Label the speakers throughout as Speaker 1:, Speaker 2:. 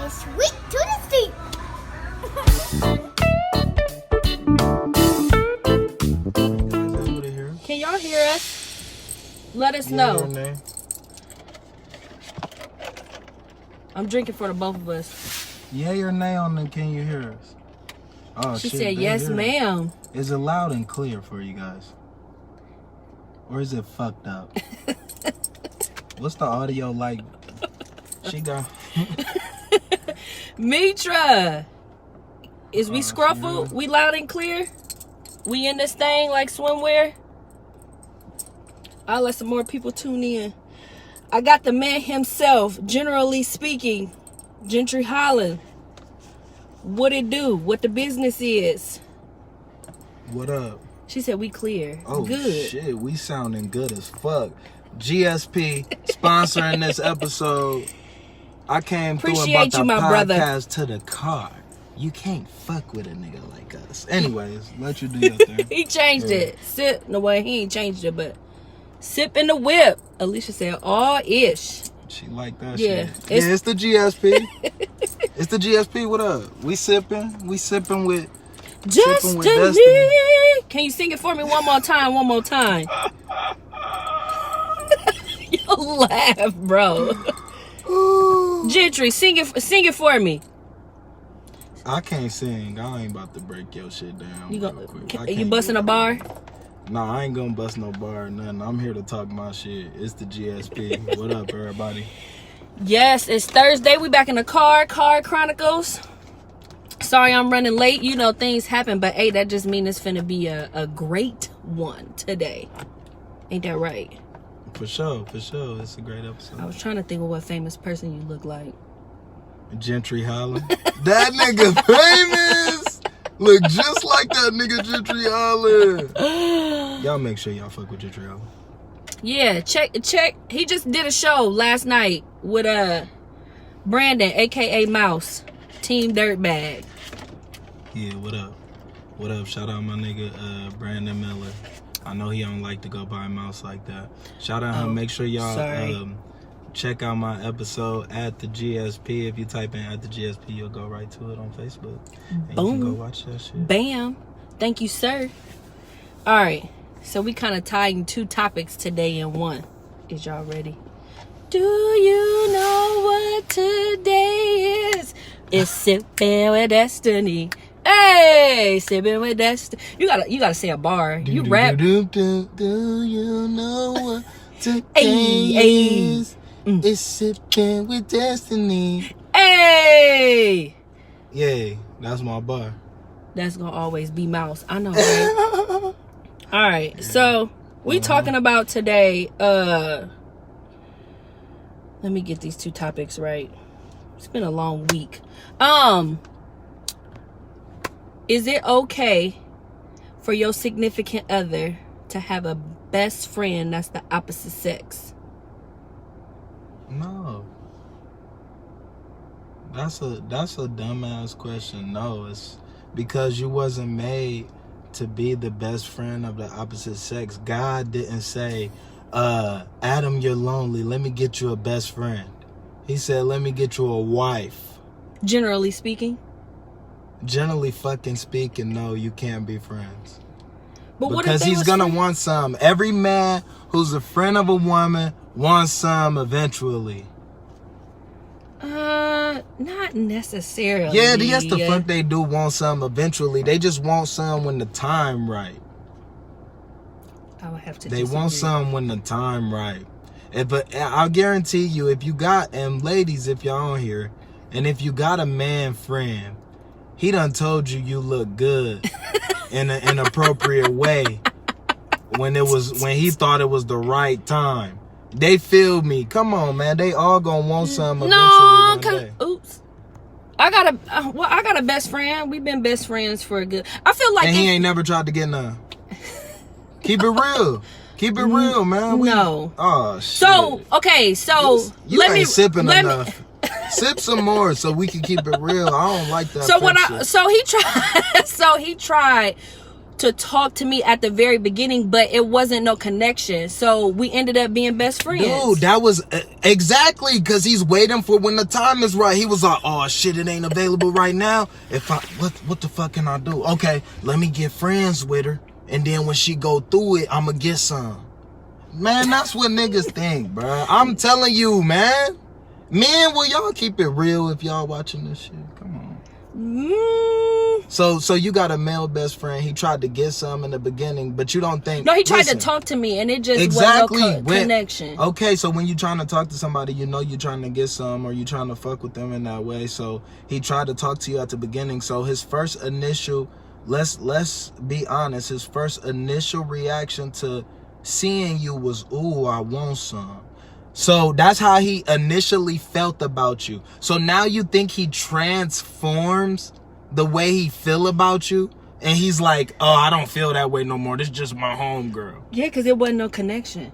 Speaker 1: the sweet to the steep.
Speaker 2: Can y'all hear us? Let us know. I'm drinking for the both of us.
Speaker 3: Yay or nay on the can you hear us? Oh,
Speaker 2: she
Speaker 3: shit,
Speaker 2: said yes, ma'am.
Speaker 3: Is it loud and clear for you guys? Or is it fucked up? What's the audio like? She got...
Speaker 2: Mitra! Is we scruffled? We loud and clear? We in this thing like swimwear? I'll let some more people tune in. I got the man himself, generally speaking, Gentry Holland. What it do? What the business is?
Speaker 3: What up?
Speaker 2: She said we clear.
Speaker 3: Oh,
Speaker 2: good.
Speaker 3: Shit, we sounding good as fuck. GSP sponsoring this episode. I came through and brought the podcast to the car. You can't fuck with a nigga like us. Anyways, let you do your thing.
Speaker 2: He changed it. Sip. No way, he ain't changed it, but sip in the whip. Alicia said, ish.
Speaker 3: She like that shit. It's the GSP. It's the GSP. What up? We sipping with
Speaker 2: Destiny. Can you sing it for me one more time? You laugh, bro. Gentry, sing it for me.
Speaker 3: I can't sing. I ain't about to break your shit down.
Speaker 2: You busting a bar?
Speaker 3: Nah, I ain't gonna bust no bar or nothing. I'm here to talk my shit. It's the GSP. What up, everybody?
Speaker 2: Yes, it's Thursday. We back in the Car Chronicles. Sorry I'm running late. You know, things happen, but hey, that just means it's finna be a great one today. Ain't that right?
Speaker 3: For sure. It's a great episode.
Speaker 2: I was trying to think of what famous person you look like.
Speaker 3: Gentry Holland. That nigga famous. Look just like that nigga Gentry Holland. Y'all make sure y'all fuck with Gentry Holland.
Speaker 2: Yeah, check. He just did a show last night with Brandon, aka Mouse, Team Dirtbag.
Speaker 3: Yeah, what up? Shout out my nigga Brandon Miller. I know he don't like to go by Mouse like that. Shout out him. Make sure y'all check out my episode at the GSP. If you type in at the GSP, you'll go right to it on Facebook. And
Speaker 2: Boom.
Speaker 3: You can go watch that shit.
Speaker 2: Bam. Thank you, sir. All right. So we kind of tying two topics today in one. Is y'all ready? Do you know what today is? It's Sipping with Destiny. Hey, Sipping with Destiny. You gotta say a bar. You rap.
Speaker 3: Do you know what today is? It's Sipping with Destiny.
Speaker 2: Hey.
Speaker 3: Yay, that's my bar.
Speaker 2: That's gonna always be Mouse. I know, right? All right, so we talking about today. Let me get these two topics right. It's been a long week. Is it okay for your significant other to have a best friend that's the opposite sex?
Speaker 3: No. That's a dumbass question. No, it's because you wasn't made to be the best friend of the opposite sex. God didn't say, Adam, you're lonely. Let me get you a best friend. He said, let me get you a wife.
Speaker 2: Generally speaking?
Speaker 3: Generally fucking speaking, no, you can't be friends.
Speaker 2: But what
Speaker 3: because
Speaker 2: if
Speaker 3: he's gonna want some. Every man who's a friend of a woman wants some eventually.
Speaker 2: Not necessarily.
Speaker 3: Yeah, that's the fuck they do want some eventually. They just want some when the time right.
Speaker 2: I would have to
Speaker 3: They
Speaker 2: disagree.
Speaker 3: want some when the time right. But I'll guarantee you, if you got, and ladies, if y'all on here, and if you got a man friend, he done told you look good in an inappropriate way when he thought it was the right time. They feel me. Come on, man. They all gonna want some eventually one day.
Speaker 2: Oops. I got a best friend. We've been best friends for a good. I feel like
Speaker 3: and he ain't never tried to get none. Keep it real. Keep it real, man.
Speaker 2: No.
Speaker 3: Oh shit.
Speaker 2: So okay, so
Speaker 3: you ain't sipping enough. Sip some more so we can keep it real. I don't like that.
Speaker 2: So he tried to talk to me at the very beginning, but it wasn't no connection. So we ended up being best friends.
Speaker 3: Dude, that was exactly because he's waiting for when the time is right. He was like, oh shit, it ain't available right now. If I what the fuck can I do? Okay, let me get friends with her, and then when she go through it, I'ma get some. Man, that's what niggas think, bro. I'm telling you, man. Men, will y'all keep it real if y'all watching this shit? Come on. So you got a male best friend. He tried to get some in the beginning, but you don't think...
Speaker 2: No, he tried to talk to me, and it just
Speaker 3: exactly
Speaker 2: wasn't no connection.
Speaker 3: Okay, so when you're trying to talk to somebody, you know you're trying to get some, or you're trying to fuck with them in that way. So he tried to talk to you at the beginning. So his first initial... Let's be honest. His first initial reaction to seeing you was, ooh, I want some. So that's how he initially felt about you. So now you think he transforms the way he feel about you, and he's like, oh, I don't feel that way no more. This is just my homegirl.
Speaker 2: Yeah, because it wasn't no connection.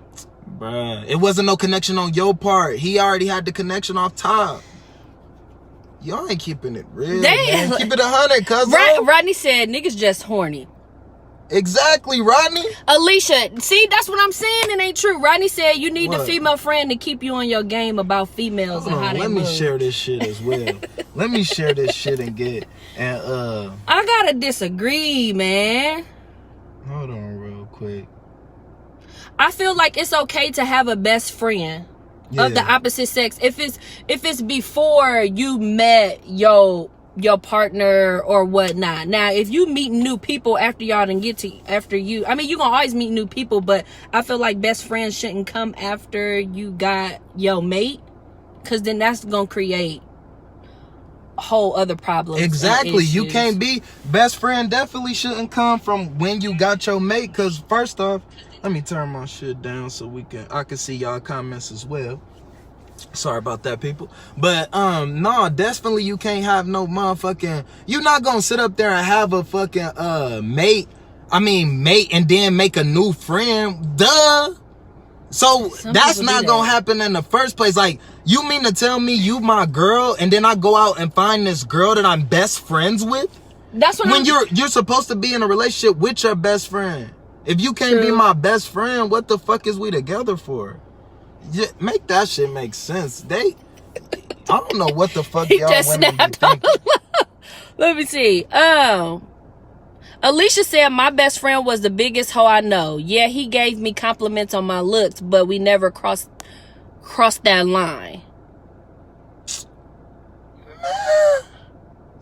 Speaker 3: Bruh, it wasn't no connection on your part. He already had the connection off top. Y'all ain't keeping it real, man. Keep it 100, cuz.
Speaker 2: Rodney said, niggas just horny.
Speaker 3: Exactly, Rodney.
Speaker 2: Alicia, see, that's what I'm saying. It ain't true. Rodney said you need a female friend to keep you on your game about females and how they
Speaker 3: move. Let me share this shit as well. Let me share this shit and get I
Speaker 2: gotta disagree, man.
Speaker 3: Hold on real quick.
Speaker 2: I feel like it's okay to have a best friend of the opposite sex if it's before you met your partner or whatnot. Now, if you meet new people after y'all done get to you gonna always meet new people, but I feel like best friends shouldn't come after you got your mate, because then that's gonna create whole other problems.
Speaker 3: Exactly. You can't be best friend. Definitely shouldn't come from when you got your mate, because first off, let me turn my shit down so I can see y'all comments as well. Sorry about that, people. But no, definitely you can't have no motherfucking... You're not gonna sit up there and have a fucking mate and then make a new friend. Duh. So that's not gonna happen in the first place. Like, you mean to tell me you my girl and then I go out and find this girl that I'm best friends with?
Speaker 2: That's what
Speaker 3: when you're supposed to be in a relationship with your best friend. If you can't be my best friend, what the fuck is we together for? Make that shit make sense. I don't know what the fuck y'all women be thinking.
Speaker 2: Let me see. Alicia said my best friend was the biggest hoe I know. Yeah, he gave me compliments on my looks, but we never crossed that line.
Speaker 3: Man,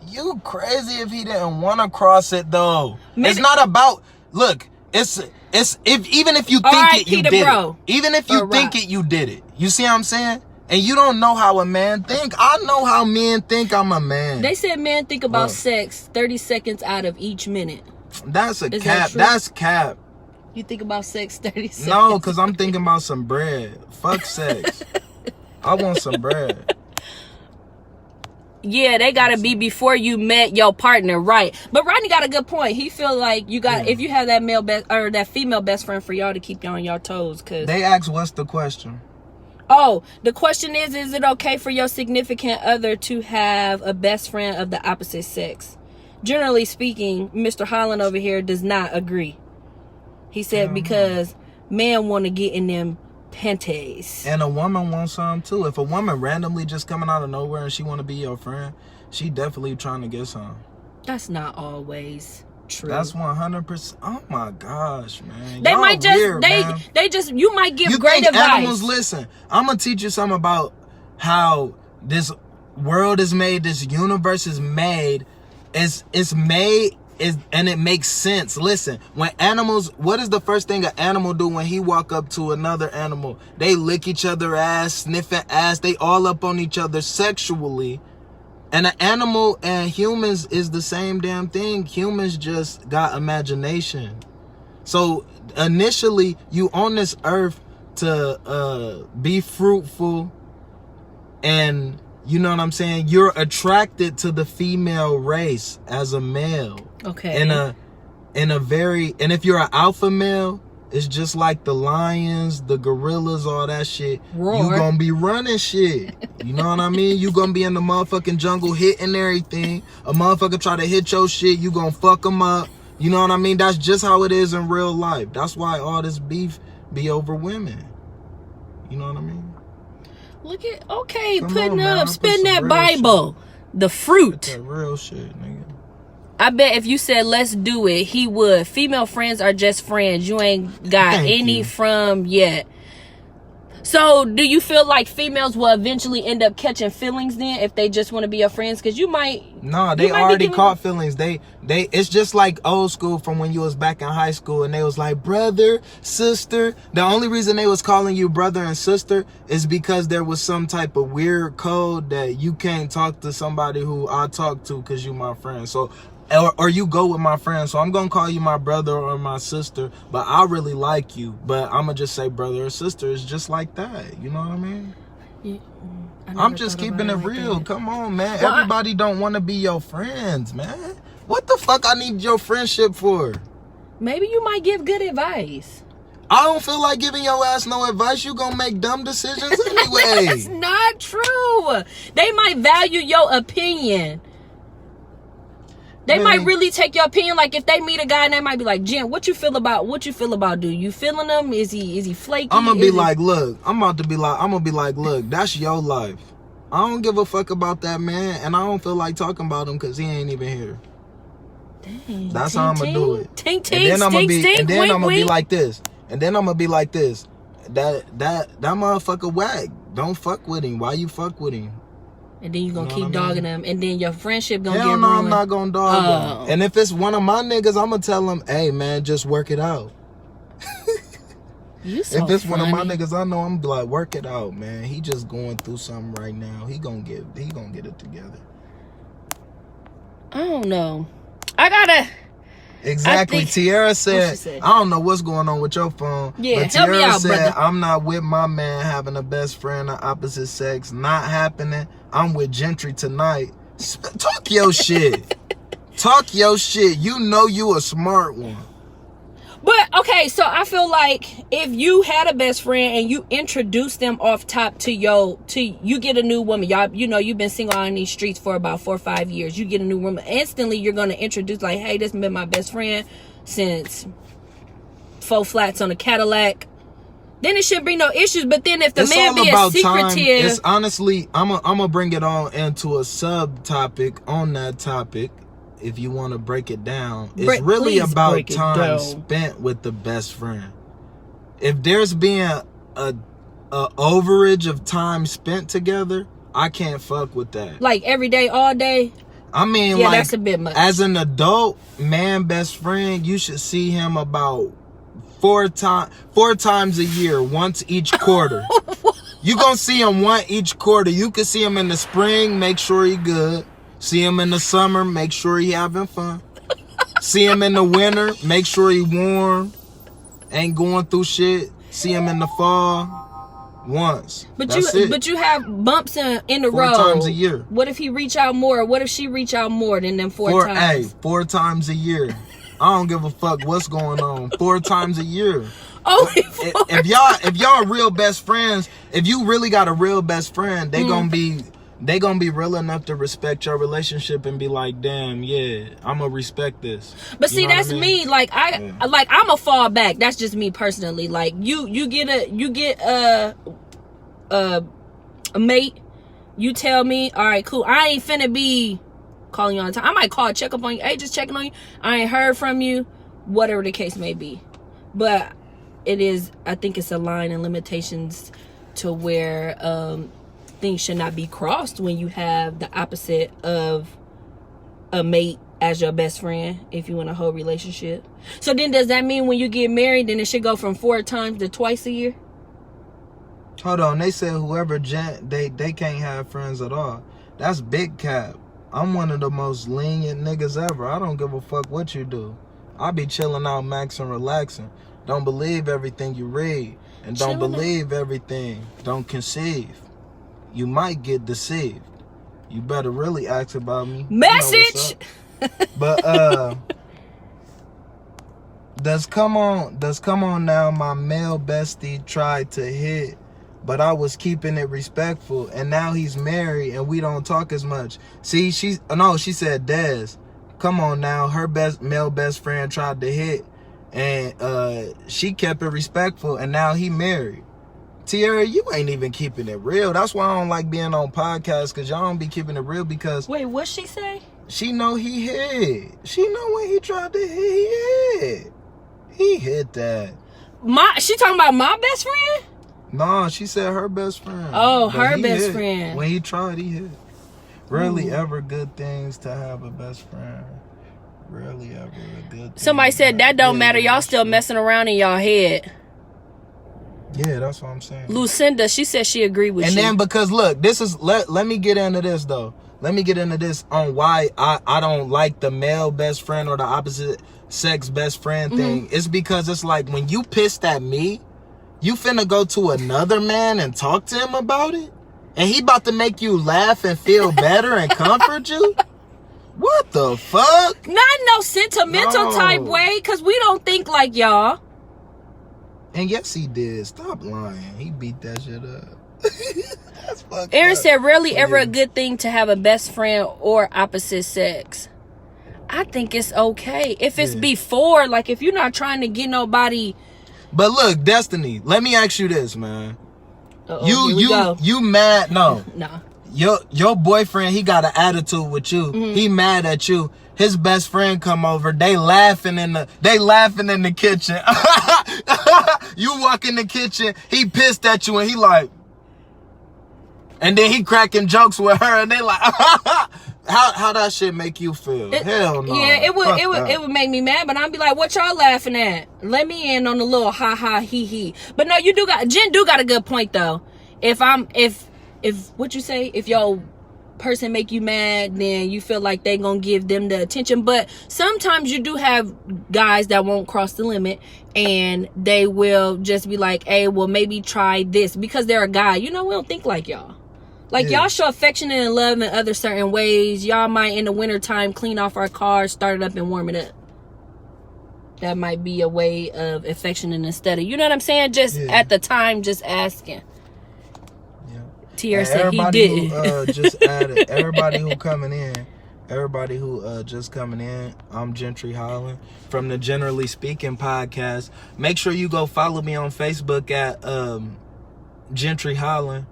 Speaker 3: you crazy if he didn't want to cross it though. Maybe. It's not about look. Even if you think it, you did it. Even if you think it, you did it. You see what I'm saying? And you don't know how a man think. I know how men think I'm a man.
Speaker 2: They said men think about sex 30 seconds out of each minute.
Speaker 3: That's a cap. That's cap.
Speaker 2: You think about sex 30 seconds?
Speaker 3: No, because I'm thinking about some bread. Fuck sex. I want some bread.
Speaker 2: Yeah, they gotta be before you met your partner, right? But Rodney got a good point. He feel like you got if you have that male best or that female best friend for y'all to keep you on your toes. Cause
Speaker 3: they ask, what's the question?
Speaker 2: Oh, the question is it okay for your significant other to have a best friend of the opposite sex? Generally speaking, Mr. Holland over here does not agree. He said because men want to get in them panties.
Speaker 3: And a woman wants some too. If a woman randomly just coming out of nowhere and she want to be your friend, she definitely trying to get some.
Speaker 2: That's not always true.
Speaker 3: That's 100%. Oh my gosh, man.
Speaker 2: They
Speaker 3: Y'all
Speaker 2: might just
Speaker 3: weird,
Speaker 2: they just you might give
Speaker 3: you
Speaker 2: great
Speaker 3: think
Speaker 2: advice.
Speaker 3: Animals, listen, I'm gonna teach you something about how this world is made, this universe is made. It's made and it makes sense. Listen, when animals, what is the first thing an animal do when he walk up to another animal? They lick each other ass, sniffing ass. They all up on each other sexually. And an animal and humans is the same damn thing. Humans just got imagination. So initially, you on this earth to be fruitful, and you know what I'm saying? You're attracted to the female race as a male.
Speaker 2: Okay.
Speaker 3: And if you're an alpha male, it's just like the lions, the gorillas, all that shit.
Speaker 2: Roar.
Speaker 3: You gonna be running shit. You know what I mean? You gonna be in the motherfucking jungle hitting everything. A motherfucker try to hit your shit, you gonna fuck them up. You know what I mean? That's just how it is in real life. That's why all this beef be over women. You know what I mean?
Speaker 2: Look at, okay,
Speaker 3: Come
Speaker 2: putting
Speaker 3: on, man.
Speaker 2: up,
Speaker 3: I put
Speaker 2: spitting
Speaker 3: some
Speaker 2: that
Speaker 3: real
Speaker 2: Bible. The fruit.
Speaker 3: That real shit, nigga.
Speaker 2: I bet if you said let's do it, he would. Female friends are just friends. You ain't got
Speaker 3: Thank
Speaker 2: any
Speaker 3: you.
Speaker 2: from yet. So do you feel like females will eventually end up catching feelings then if they just want to be your friends? Because you might.
Speaker 3: No, they
Speaker 2: you might be
Speaker 3: already
Speaker 2: giving-
Speaker 3: caught feelings. They it's just like old school from when you was back in high school and they was like brother, sister. The only reason they was calling you brother and sister is because there was some type of weird code that you can't talk to somebody who I talk to because you my friend. So or you go with my friend. So I'm gonna call you my brother or my sister, but I really like you. But I'm gonna just say brother or sister. It's just like that. You know what I mean?
Speaker 2: Yeah, I never
Speaker 3: I'm just
Speaker 2: thought
Speaker 3: keeping
Speaker 2: about
Speaker 3: it
Speaker 2: like
Speaker 3: real.
Speaker 2: that.
Speaker 3: Come on, man.
Speaker 2: Well,
Speaker 3: Everybody don't want to be your friends, man. What the fuck I need your friendship for?
Speaker 2: Maybe you might give good advice.
Speaker 3: I don't feel like giving your ass no advice. You gonna make dumb decisions anyway.
Speaker 2: That's not true. They might value your opinion. They
Speaker 3: Man.
Speaker 2: might really take your opinion. Like if they meet a guy and they might be like, Jim, what you feel about dude? You feeling him? Is he flaky?
Speaker 3: I'm gonna
Speaker 2: Is
Speaker 3: be
Speaker 2: he-
Speaker 3: like, look, I'm gonna be like, look, that's your life. I don't give a fuck about that man, and I don't feel like talking about him because he ain't even here.
Speaker 2: Dang,
Speaker 3: That's
Speaker 2: ting,
Speaker 3: how I'm gonna do
Speaker 2: ting.
Speaker 3: it.
Speaker 2: Tink,
Speaker 3: And
Speaker 2: tink,
Speaker 3: then I'm gonna
Speaker 2: stink,
Speaker 3: be,
Speaker 2: stink,
Speaker 3: and then
Speaker 2: wink,
Speaker 3: I'm gonna be
Speaker 2: wink.
Speaker 3: like this, and then I'm gonna be like this. That motherfucker whack. Don't fuck with him. Why you fuck with him?
Speaker 2: And then you gonna
Speaker 3: You know
Speaker 2: keep
Speaker 3: what I mean?
Speaker 2: dogging them, and then your friendship gonna
Speaker 3: Hell
Speaker 2: get
Speaker 3: no,
Speaker 2: ruined.
Speaker 3: I'm not gonna dog
Speaker 2: Oh.
Speaker 3: him. And if it's one of my niggas, I'm gonna tell him, hey man, just work it out.
Speaker 2: You so
Speaker 3: If it's one of my
Speaker 2: funny.
Speaker 3: niggas, I know I'm be like, work it out, man. He just going through something right now. He gonna get it together.
Speaker 2: I don't know. I gotta.
Speaker 3: Exactly.
Speaker 2: think-
Speaker 3: Tiara
Speaker 2: What she
Speaker 3: said,
Speaker 2: said?
Speaker 3: I don't know what's going on with your phone.
Speaker 2: Yeah,
Speaker 3: but
Speaker 2: help me
Speaker 3: Tiara
Speaker 2: out,
Speaker 3: said,
Speaker 2: brother.
Speaker 3: I'm not with my man having a best friend of opposite sex. Not happening. I'm with Gentry tonight. Talk your shit. Talk your shit. You know you a smart one.
Speaker 2: But okay, so I feel like if you had a best friend and you introduce them off top to you get a new woman, y'all, you know, you've been single on these streets for about 4 or 5 years. You get a new woman, instantly you're gonna introduce like, hey, this has been my best friend since 4 flats on a Cadillac. Then it shouldn't be no issues. But then if the
Speaker 3: It's
Speaker 2: man
Speaker 3: all
Speaker 2: be a
Speaker 3: about time.
Speaker 2: secretive,
Speaker 3: It's honestly, I'm gonna bring it on into a subtopic on that topic. If you want to break it down, it's really
Speaker 2: please
Speaker 3: about
Speaker 2: break it
Speaker 3: time
Speaker 2: down.
Speaker 3: spent with the best friend. If there's being a overage of time spent together, I can't fuck with that.
Speaker 2: like every day, all day,
Speaker 3: I mean,
Speaker 2: yeah,
Speaker 3: like
Speaker 2: that's a bit much.
Speaker 3: as an adult man best friend, you should see him about 4 times a year, once each quarter. You gonna see him once each quarter. You can see him in the spring, make sure he good. See him in the summer, make sure he having fun. See him in the winter, make sure he warm, ain't going through shit. See him in the fall, once.
Speaker 2: But
Speaker 3: That's
Speaker 2: you
Speaker 3: it.
Speaker 2: but you have bumps in the
Speaker 3: 4
Speaker 2: road.
Speaker 3: times a year.
Speaker 2: What if he reach out more? What if she reach out more than them 4 times?
Speaker 3: 4 times a year. I don't give a fuck what's going on. 4 times a year.
Speaker 2: Only
Speaker 3: If y'all real best friends, if you really got a real best friend, they gonna be real enough to respect your relationship and be like, damn, yeah, I'm gonna respect this.
Speaker 2: But
Speaker 3: You
Speaker 2: see,
Speaker 3: know what
Speaker 2: that's
Speaker 3: I mean?
Speaker 2: me. Like I'm a fall back. That's just me personally. Like you get a mate. You tell me, all right, cool. I ain't finna be calling you all the time. I might call, check up on you. Hey, just checking on you. I ain't heard from you. Whatever the case may be. But I think it's a line and limitations to where things should not be crossed when you have the opposite of a mate as your best friend, if you want a whole relationship. So then does that mean when you get married, then it should go from 4 times to twice a year?
Speaker 3: Hold on, they said whoever they can't have friends at all. That's big cap. I'm one of the most lenient niggas ever. I don't give a fuck what you do. I be chilling out, maxing, relaxing. Don't believe everything you read. And don't
Speaker 2: Chilling
Speaker 3: believe everything. Don't conceive. You might get deceived. You better really ask about me. You know what's
Speaker 2: Message!
Speaker 3: up. But does come on now, my male bestie tried to hit, but I was keeping it respectful, and now he's married and we don't talk as much. See, she said Dez. come on now, her male best friend tried to hit, and she kept it respectful, and now he married. Tierra, you ain't even keeping it real. That's why I don't like being on podcasts, because y'all don't be keeping it real, because...
Speaker 2: Wait, what'd she say?
Speaker 3: She know he hit. She know when he tried to hit, he hit. He hit that.
Speaker 2: She talking about my best friend?
Speaker 3: No, she said her best friend.
Speaker 2: Oh,
Speaker 3: But
Speaker 2: her
Speaker 3: he
Speaker 2: best
Speaker 3: hit.
Speaker 2: friend.
Speaker 3: When he tried, he hit. Really
Speaker 2: Ooh.
Speaker 3: ever good things to have a best friend. Really ever a good thing.
Speaker 2: Somebody said that don't matter. Y'all still messing around in y'all head.
Speaker 3: Yeah, that's what I'm saying.
Speaker 2: Lucinda, she said she agreed with
Speaker 3: And
Speaker 2: you.
Speaker 3: then because look, this is let me get into this though. Let me get into this on why I don't like the male best friend or the opposite sex best friend thing. It's because it's like when you pissed at me, you finna go to another man and talk to him about it? And he about to make you laugh and feel better and comfort you? What the fuck?
Speaker 2: Not in no sentimental type way, because we don't think like y'all.
Speaker 3: And yes, he did. Stop lying. He beat that shit up. That's fucked
Speaker 2: Aaron
Speaker 3: up.
Speaker 2: said, rarely ever a good thing to have a best friend or opposite sex. I think it's okay. If it's before, like if you're not trying to get nobody...
Speaker 3: But look, Destiny, let me ask you this, man.
Speaker 2: Uh-oh,
Speaker 3: You mad? No.
Speaker 2: Nah.
Speaker 3: Your boyfriend, he got an attitude with you. He mad at you. His best friend come over. They laughing in the kitchen. You walk in the kitchen. He pissed at you and he like, and then he cracking jokes with her and they like, how that shit make you feel? Hell no.
Speaker 2: Yeah, it would make me mad, but I'd be like, what y'all laughing at? Let me in on the little ha ha he he. But no, Jen do got a good point though. If what you say, if your person make you mad, then you feel like they gonna give them the attention. But sometimes you do have guys that won't cross the limit and they will just be like, hey, well maybe try this, because they're a guy. You know, we don't think like y'all. Like y'all show affection and love in other certain ways. Y'all might in the wintertime clean off our cars, start it up and warm it up. That might be a way of affection and instead of, you know what I'm saying? Just at the time, just asking. Tierra said he did.
Speaker 3: Who, just added, everybody who coming in, everybody who just coming in, I'm Gentry Holland from the Generally Speaking podcast. Make sure you go follow me on Facebook at Gentry Holland.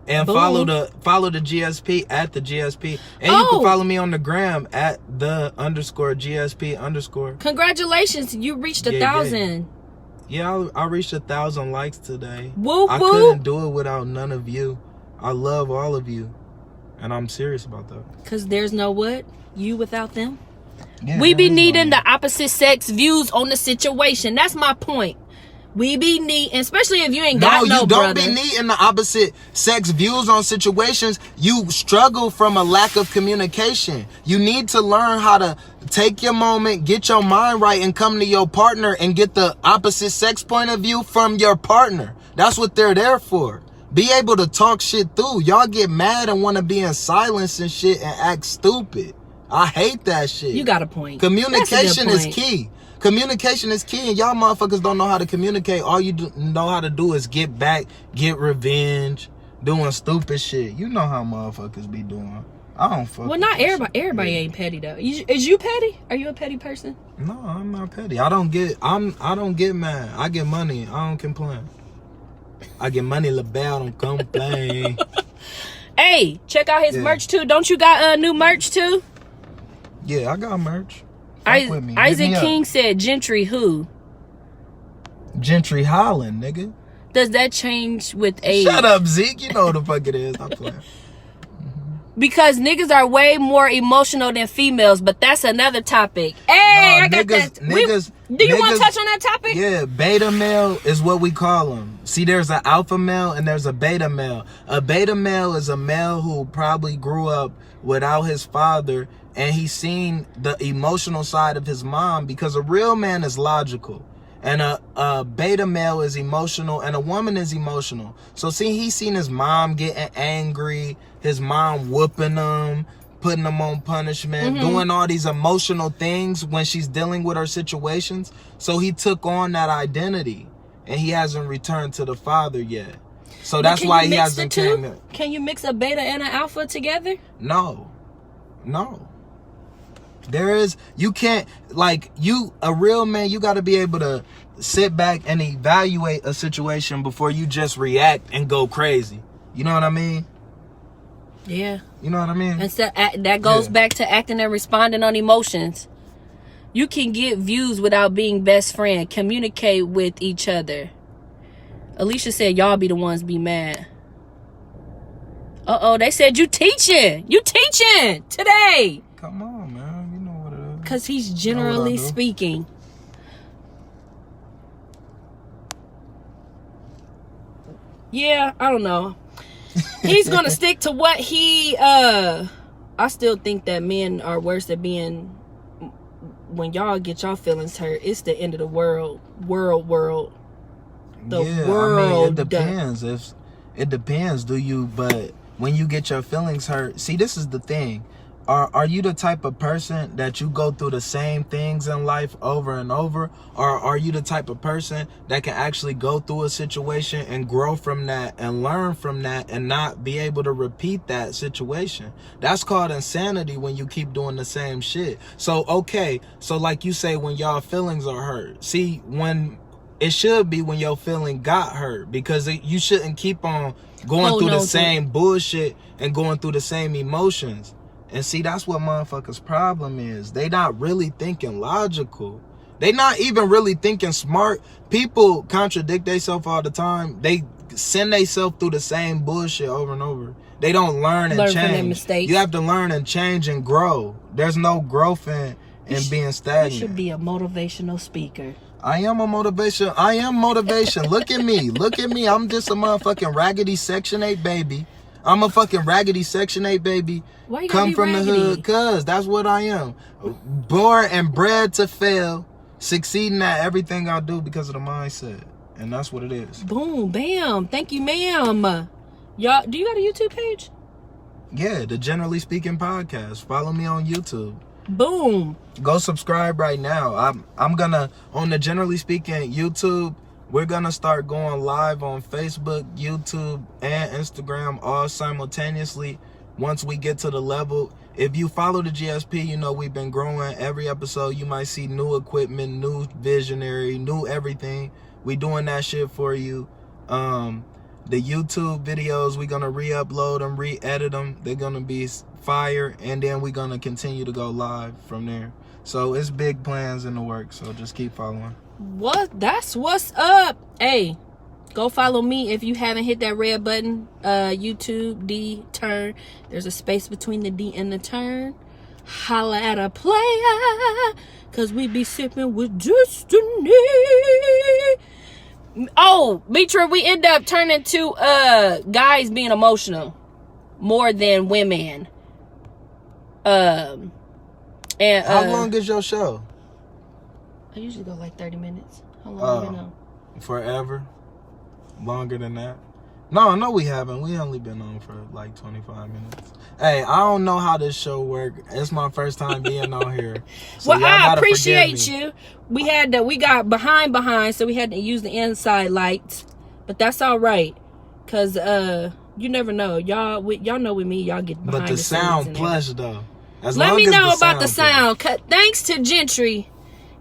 Speaker 3: And follow the GSP at the GSP. And you can follow me on the gram at _GSP_.
Speaker 2: Congratulations, you reached 1,000.
Speaker 3: Yeah, I reached 1,000 likes today.
Speaker 2: Whoop,
Speaker 3: I couldn't do it without none of you. I love all of you. And I'm serious about that.
Speaker 2: Because there's no what? You without them?
Speaker 3: Yeah,
Speaker 2: We be needing the opposite sex views on the situation. That's my point. We be needing, especially if you ain't got no brother.
Speaker 3: No, you don't be needing the opposite sex views on situations. You struggle from a lack of communication. You need to learn how to take your moment, get your mind right, and come to your partner and get the opposite sex point of view from your partner. That's what they're there for. Be able to talk shit through. Y'all get mad and want to be in silence and shit and act stupid. I hate that shit.
Speaker 2: You got a point.
Speaker 3: Communication is key. Communication is key, and y'all motherfuckers don't know how to communicate. All you know how to do is get back, get revenge, doing stupid shit. You know how motherfuckers be doing. I don't fuck.
Speaker 2: Well, not everybody. Everybody ain't petty though. Is you petty? Are you a petty person?
Speaker 3: No, I'm not petty. I don't get mad. I get money. I don't complain. I get money, LaBelle, don't complain.
Speaker 2: Hey, check out his merch too. Don't you got new merch too?
Speaker 3: Yeah, I got merch.
Speaker 2: Isaac King said Gentry who?
Speaker 3: Gentry Holland, nigga.
Speaker 2: Does that change with age?
Speaker 3: Shut up, Zeke. You know what the fuck it is. I'm playing.
Speaker 2: Because niggas are way more emotional than females, but that's another topic. Hey, I got that. Do you want to touch on that topic?
Speaker 3: Yeah, beta male is what we call them. See, there's an alpha male and there's a beta male. A beta male is a male who probably grew up without his father, and he's seen the emotional side of his mom, because a real man is logical. And a beta male is emotional, and a woman is emotional. So see, he's seen his mom getting angry, his mom whooping him, putting him on punishment, doing all these emotional things when she's dealing with her situations. So he took on that identity, and he hasn't returned to the father yet. So that's why he hasn't came in.
Speaker 2: Can you mix a beta and an alpha together?
Speaker 3: No. You can't, like, a real man, you got to be able to sit back and evaluate a situation before you just react and go crazy. You know what I mean?
Speaker 2: Yeah.
Speaker 3: You know what I mean?
Speaker 2: And so that goes back to acting and responding on emotions. You can get views without being best friend. Communicate with each other. Alicia said y'all be the ones be mad. They said you teaching. You teaching today.
Speaker 3: Come on, man. You know what it is.
Speaker 2: Because he's generally speaking. Yeah, I don't know. He's going to stick to what he... I still think that men are worse at being... When y'all get y'all feelings hurt, it's the end of the world. The world.
Speaker 3: I mean, it depends. It depends, but when you get your feelings hurt, see, this is the thing. Are you the type of person that you go through the same things in life over and over? Or are you the type of person that can actually go through a situation and grow from that and learn from that and not be able to repeat that situation? That's called insanity when you keep doing the same shit. So like you say, when y'all feelings are hurt. See, when it should be when your feeling got hurt, because you shouldn't keep on going through the same bullshit and going through the same emotions. And see, that's what motherfuckers' problem is. They not really thinking logical. They not even really thinking smart. People contradict themselves all the time. They send themselves through the same bullshit over and over. They don't learn and change.
Speaker 2: From their mistakes.
Speaker 3: You have to learn and change and grow. There's no growth in being stagnant.
Speaker 2: You should be a motivational speaker.
Speaker 3: I am motivation. Look at me. I'm just a motherfucking raggedy Section 8 baby. I'm a fucking raggedy Section 8 baby.
Speaker 2: Why you
Speaker 3: Come from
Speaker 2: raggedy?
Speaker 3: the hood, cuz that's what I am. Born and bred to fail, succeeding at everything I do because of the mindset. And that's what it is.
Speaker 2: Boom, bam. Thank you, ma'am. Y'all, do you got a YouTube page?
Speaker 3: Yeah, the Generally Speaking podcast. Follow me on YouTube.
Speaker 2: Boom.
Speaker 3: Go subscribe right now. I'm gonna, on the Generally Speaking YouTube, we're gonna start going live on Facebook, YouTube, and Instagram all simultaneously once we get to the level. If you follow the GSP, you know we've been growing. Every episode you might see new equipment, new visionary, new everything. We doing that shit for you. The YouTube videos, we're gonna re-upload them, re-edit them. They're gonna be fire, and then we're gonna continue to go live from there. So it's big plans in the works, so just keep following.
Speaker 2: That's what's up. Hey, go follow me if you haven't hit that red button. YouTube D Turn. There's a space between the D and the turn. Holla at a player, cause we be sipping with destiny. Oh, Mitra, we end up turning to guys being emotional more than women. And
Speaker 3: how long is your show?
Speaker 2: I usually go like 30 minutes. How long have you been on?
Speaker 3: Forever. Longer than that. No, we haven't. We only been on for like 25 minutes. Hey, I don't know how this show works. It's my first time being on here. So
Speaker 2: well, I appreciate you. We got behind, so we had to use the inside lights. But that's all right. Cause you never know. Y'all know with me, y'all get behind.
Speaker 3: But the sound plush though.
Speaker 2: Let me know about the sound. Thanks to Gentry.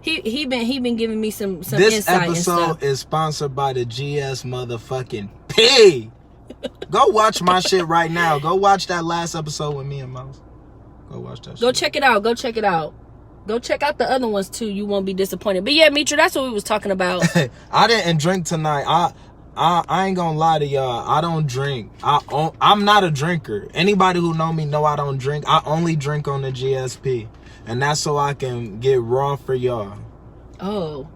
Speaker 2: He been giving me some
Speaker 3: this
Speaker 2: insight.
Speaker 3: This episode
Speaker 2: and stuff.
Speaker 3: is sponsored by the GS motherfucking P. Go watch my shit right now. Go watch that last episode with me and Mouse. Go watch that shit.
Speaker 2: Go check it out. Go check out the other ones too. You won't be disappointed. But yeah, Mitra, that's what we was talking about.
Speaker 3: I didn't drink tonight. I ain't gonna lie to y'all. I don't drink. I'm not a drinker. Anybody who know me know I don't drink. I only drink on the GSP. And that's so I can get raw for y'all.
Speaker 2: Oh.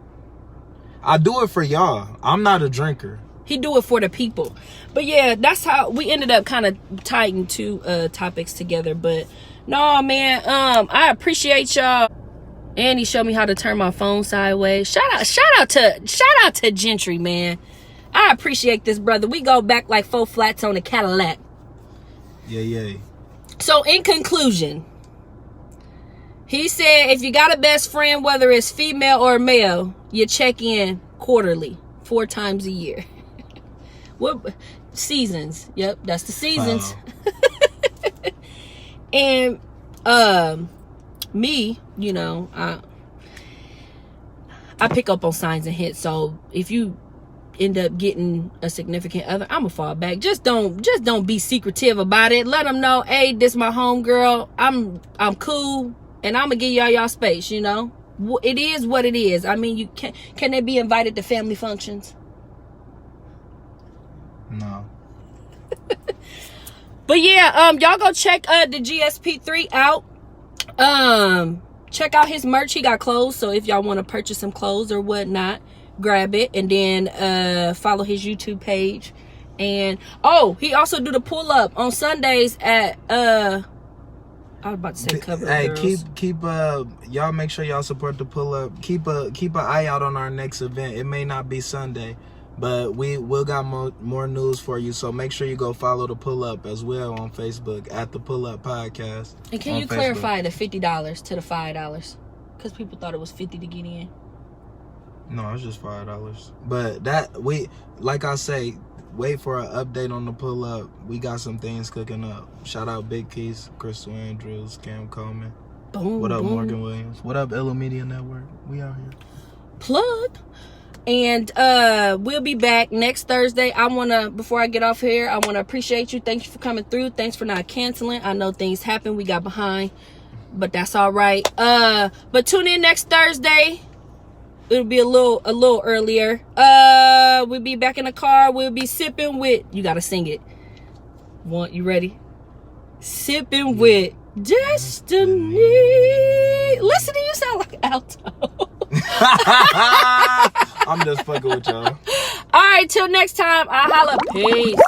Speaker 3: I do it for y'all. I'm not a drinker.
Speaker 2: He do it for the people. But yeah, that's how we ended up kind of tying two topics together. But no, man, I appreciate y'all. And he showed me how to turn my phone sideways. Shout out to Gentry, man. I appreciate this, brother. We go back like 4 flats on a Cadillac.
Speaker 3: Yeah.
Speaker 2: So in conclusion, he said if you got a best friend, whether it's female or male, you check in quarterly, 4 times a year. What seasons? Yep, that's the seasons.
Speaker 3: Wow.
Speaker 2: And me, you know, I pick up on signs and hints. So if you end up getting a significant other, I'ma fall back. Just don't be secretive about it. Let them know, hey, this my home girl. I'm cool, and I'ma give y'all space. You know, it is what it is. I mean, you can they be invited to family functions?
Speaker 3: No.
Speaker 2: But yeah, y'all go check the GSP3 out. Check out his merch. He got clothes, so if y'all want to purchase some clothes or whatnot, grab it. And then follow his YouTube page. And he also do the pull up on Sundays at I was about to say Cover
Speaker 3: Hey,
Speaker 2: Girls.
Speaker 3: keep y'all make sure y'all support the pull up. Keep an eye out on our next event. It may not be Sunday, but we'll got more news for you. So make sure you go follow the pull up as well on Facebook at the Pull Up Podcast.
Speaker 2: And can you clarify the $50 to the $5? Because people thought it was $50 to get in.
Speaker 3: No, it's just $5. But like I say, wait for an update on the pull up. We got some things cooking up. Shout out Big Keys, Crystal Andrews, Cam Coleman.
Speaker 2: Boom.
Speaker 3: What up,
Speaker 2: boom.
Speaker 3: Morgan Williams? What up, Illo Media Network? We out here.
Speaker 2: Plug. And we'll be back next Thursday. Before I get off here, I want to appreciate you. Thank you for coming through. Thanks for not canceling. I know things happen. We got behind, but that's all right. But tune in next Thursday. It'll be a little earlier. We'll be back in the car. We'll be sipping with, you got to sing it. You ready? Sipping with Destiny. Listen to you sound like an alto.
Speaker 3: I'm just fucking with y'all.
Speaker 2: All right, till next time. I holla. Peace.